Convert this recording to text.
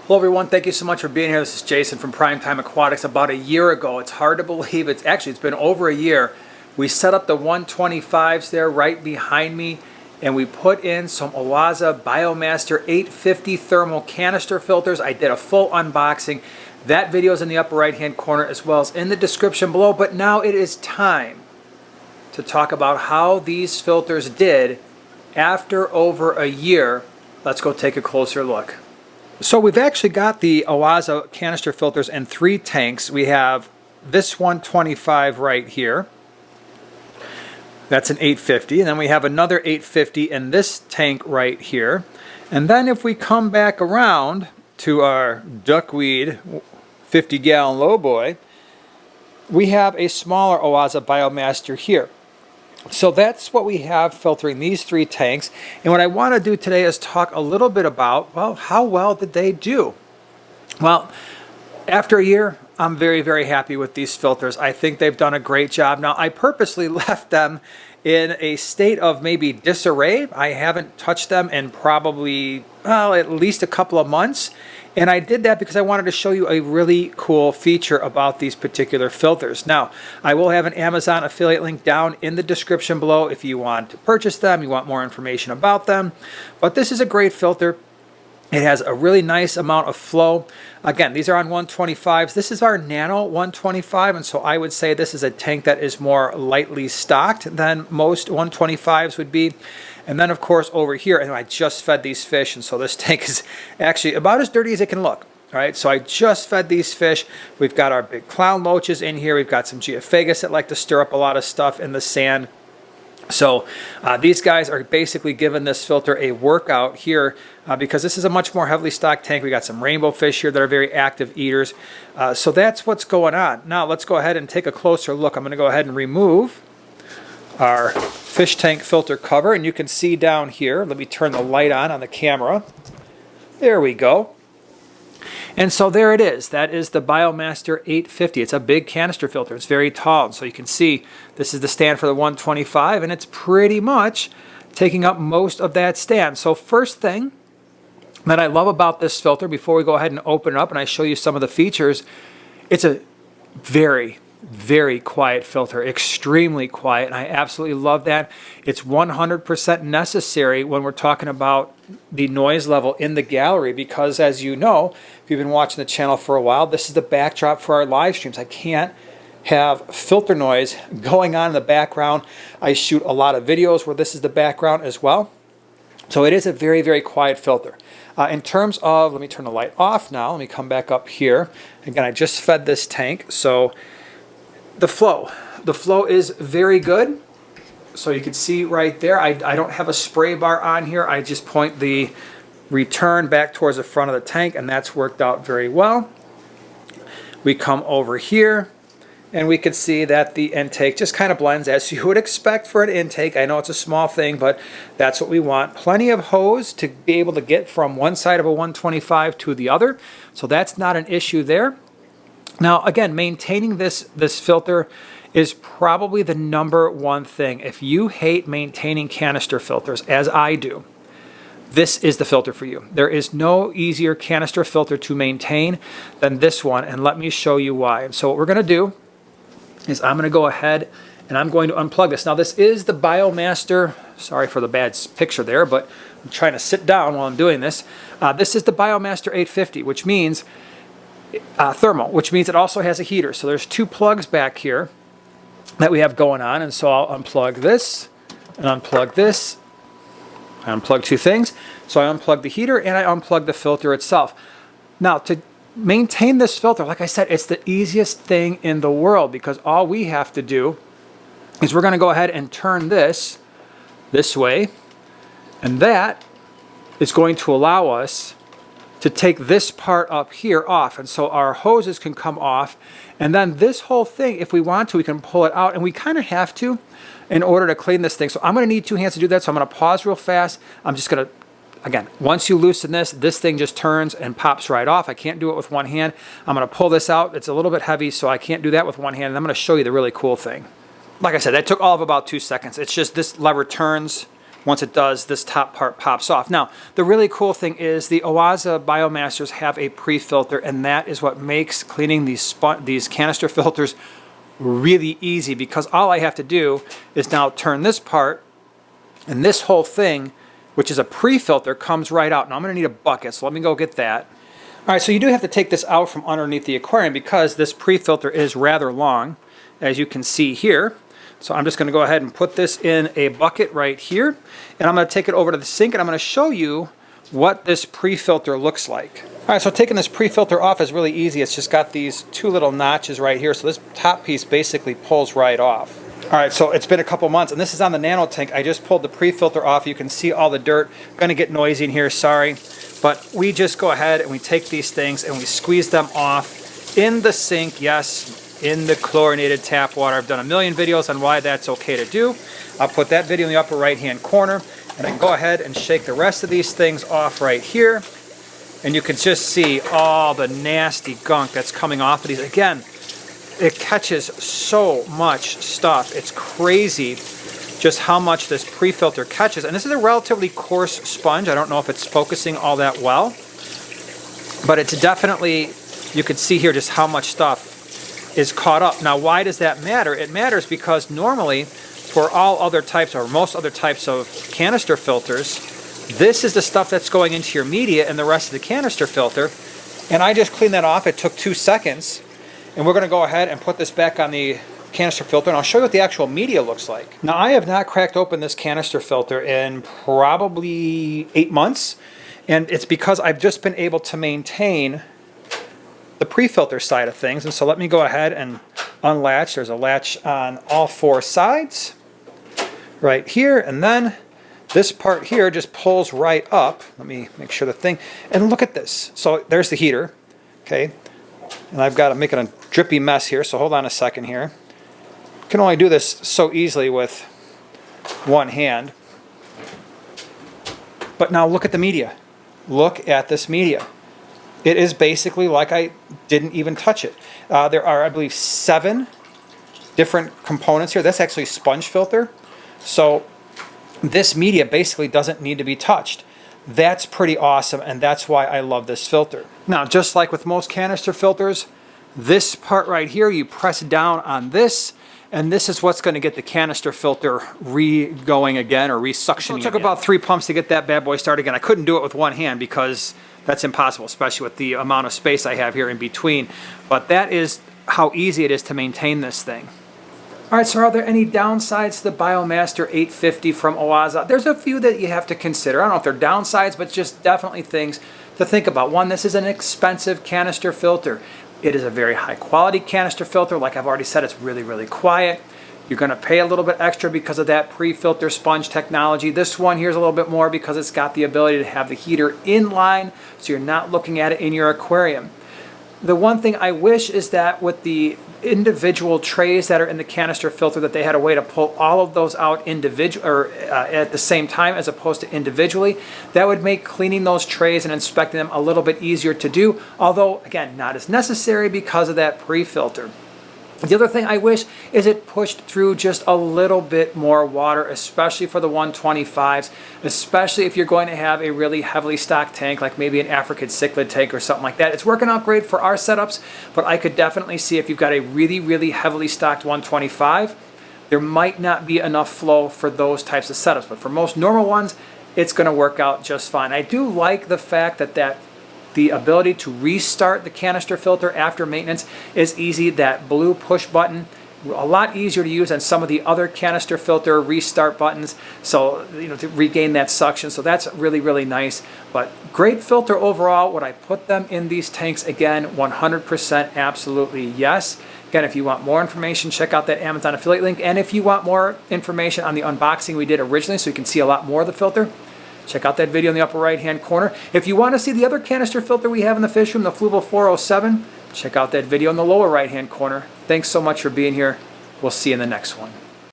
Hello everyone, thank you so much for being here. This is Jason from Primetime Aquatics. About a year ago, it's hard to believe, it's been over a year, we set up the 125s there right behind me and we put in some Oase Biomaster 850 thermal canister filters. I did a full unboxing. That video is in the upper right hand corner as well as in the description below, but now it is time to talk about how these filters did after over a year. Let's go take a closer look. So we've actually got the Oase canister filters in 3 tanks. We have this 125 right here. That's an 850. And then we have another 850 in this tank right here. And then if we come back around to our duckweed 50-gallon lowboy, we have a smaller Oase Biomaster here. So that's what we have filtering these 3 tanks. And what I want to do today is talk a little bit about, well, how well did they do? Well, after a year, I'm very, very happy with these filters. I think they've done a great job. Now, I purposely left them in a state of maybe disarray. I haven't touched them in probably, well, at least a couple of months. And I did that because I wanted to show you a really cool feature about these particular filters. Now, I will have an Amazon affiliate link down in the description below if you want to purchase them, you want more information about them. But this is a great filter. It has a really nice amount of flow. Again, these are on 125s. This is our Nano 125, and so I would say this is a tank that is more lightly stocked than most 125s would be. And then, of course, over here, and I just fed these fish, and so this tank is actually about as dirty as it can look. All right, so I just fed these fish. We've got our big clown loaches in here. We've got some geophagus that like to stir up a lot of stuff in the sand. So these guys are basically giving this filter a workout here because this is a much more heavily stocked tank. We got some rainbow fish here that are very active eaters. So that's what's going on. Now let's go ahead and take a closer look. I'm going to go ahead and remove our fish tank filter cover, and you can see down here, let me turn the light on the camera. There we go. And so there it is. That is the Biomaster 850. It's a big canister filter. It's very tall. So you can see this is the stand for the 125, and it's pretty much taking up most of that stand. So first thing that I love about this filter, before we go ahead and open it up and I show you some of the features, it's a very, very quiet filter, extremely quiet, and I absolutely love that. It's 100% necessary when we're talking about the noise level in the gallery because, as you know, if you've been watching the channel for a while, this is the backdrop for our live streams. I can't have filter noise going on in the background. I shoot a lot of videos where this is the background as well. So it is a very, very quiet filter. In terms of, let me turn the light off now. Let me come back up here. Again, I just fed this tank, so the flow is very good. So you can see right there, I don't have a spray bar on here. I just point the return back towards the front of the tank, and that's worked out very well. We come over here, and we can see that the intake just kind of blends as you would expect for an intake. I know it's a small thing, but that's what we want. Plenty of hose to be able to get from one side of a 125 to the other, so that's not an issue there. Now, again, maintaining this filter is probably the #1 thing. If you hate maintaining canister filters, as I do, this is the filter for you. There is no easier canister filter to maintain than this one, and let me show you why. And so what we're going to do is I'm going to go ahead and I'm going to unplug this. Now, this is the Biomaster, sorry for the bad picture there, but I'm trying to sit down while I'm doing this. This is the Biomaster 850, which means thermal, which means it also has a heater. So there's 2 plugs back here that we have going on, and so I'll unplug this and unplug this. I unplug 2 things. So I unplug the heater and I unplug the filter itself. Now, to maintain this filter, like I said, it's the easiest thing in the world because all we have to do is we're going to go ahead and turn this way, and that is going to allow us to take this part up here off, and so our hoses can come off, and then this whole thing, if we want to, we can pull it out, and we kind of have to in order to clean this thing. So I'm going to need 2 hands to do that, so I'm going to pause real fast. I'm just going to, again, once you loosen this thing just turns and pops right off. I can't do it with one hand. I'm going to pull this out. It's a little bit heavy, so I can't do that with one hand, and I'm going to show you the really cool thing. Like I said, that took all of about 2 seconds. It's just this lever turns once it does, this top part pops off. Now, the really cool thing is the Oase Biomasters have a pre-filter, and that is what makes cleaning these canister filters really easy, because all I have to do is now turn this part, and this whole thing, which is a pre-filter, comes right out. Now I'm going to need a bucket, so let me go get that. All right, so you do have to take this out from underneath the aquarium because this pre-filter is rather long, as you can see here. So I'm just going to go ahead and put this in a bucket right here, and I'm going to take it over to the sink, and I'm going to show you what this pre-filter looks like. All right, so taking this pre-filter off is really easy. It's just got these two little notches right here, so this top piece basically pulls right off. All right, so it's been a couple months, and this is on the nano tank. I just pulled the pre-filter off. You can see all the dirt. Going to get noisy in here, sorry. But we just go ahead and we take these things and we squeeze them off in the sink, yes, in the chlorinated tap water. I've done a million videos on why that's okay to do. I'll put that video in the upper right-hand corner, and I can go ahead and shake the rest of these things off right here. And you can just see all the nasty gunk that's coming off of these. Again, it catches so much stuff. It's crazy just how much this pre-filter catches. And this is a relatively coarse sponge. I don't know if it's focusing all that well, but it's definitely, you can see here just how much stuff is caught up. Now, why does that matter? It matters because normally for all other types, or most other types of canister filters, this is the stuff that's going into your media and the rest of the canister filter. And I just cleaned that off. It took 2 seconds. And we're going to go ahead and put this back on the canister filter, and I'll show you what the actual media looks like. Now, I have not cracked open this canister filter in probably 8 months, and it's because I've just been able to maintain the pre-filter side of things. And so let me go ahead and unlatch. There's a latch on all 4 sides right here, and then this part here just pulls right up. Let me make sure the thing, and look at this. So there's the heater, okay? And I've got it making a drippy mess here, so hold on a second here. Can only do this so easily with one hand. But now look at the media. Look at this media. It is basically like I didn't even touch it. There are, I believe, 7 different components here. That's actually a sponge filter. So this media basically doesn't need to be touched. That's pretty awesome, and that's why I love this filter. Now, just like with most canister filters, this part right here, you press down on this, and this is what's going to get the canister filter re-going again, or re-suctioning. So it took about 3 pumps to get that bad boy started again. I couldn't do it with one hand because that's impossible, especially with the amount of space I have here in between. But that is how easy it is to maintain this thing. All right, so are there any downsides to the Biomaster 850 from Oase? There's a few that you have to consider. I don't know if they're downsides, but just definitely things to think about. One, this is an expensive canister filter. It is a very high quality canister filter. Like I've already said, it's really, really quiet. You're going to pay a little bit extra because of that pre-filter sponge technology. This one here's a little bit more because it's got the ability to have the heater in line, so you're not looking at it in your aquarium. The one thing I wish is that with the individual trays that are in the canister filter, that they had a way to pull all of those out at the same time as opposed to individually. That would make cleaning those trays and inspecting them a little bit easier to do, although again, not as necessary because of that pre-filter. The other thing I wish is it pushed through just a little bit more water, especially for the 125s, especially if you're going to have a really heavily stocked tank, like maybe an African cichlid tank or something like that. It's working out great for our setups, but I could definitely see if you've got a really, really heavily stocked 125, there might not be enough flow for those types of setups. But for most normal ones, it's going to work out just fine. I do like the fact that the ability to restart the canister filter after maintenance is easy. That blue push button, a lot easier to use than some of the other canister filter restart buttons, so to regain that suction. So that's really, really nice. But great filter overall. Would I put them in these tanks again? 100% absolutely yes. Again, if you want more information, check out that Amazon affiliate link. And if you want more information on the unboxing we did originally, so you can see a lot more of the filter, check out that video in the upper right-hand corner. If you want to see the other canister filter we have in the fish room, the Fluval 407, check out that video in the lower right-hand corner. Thanks so much for being here. We'll see you in the next one.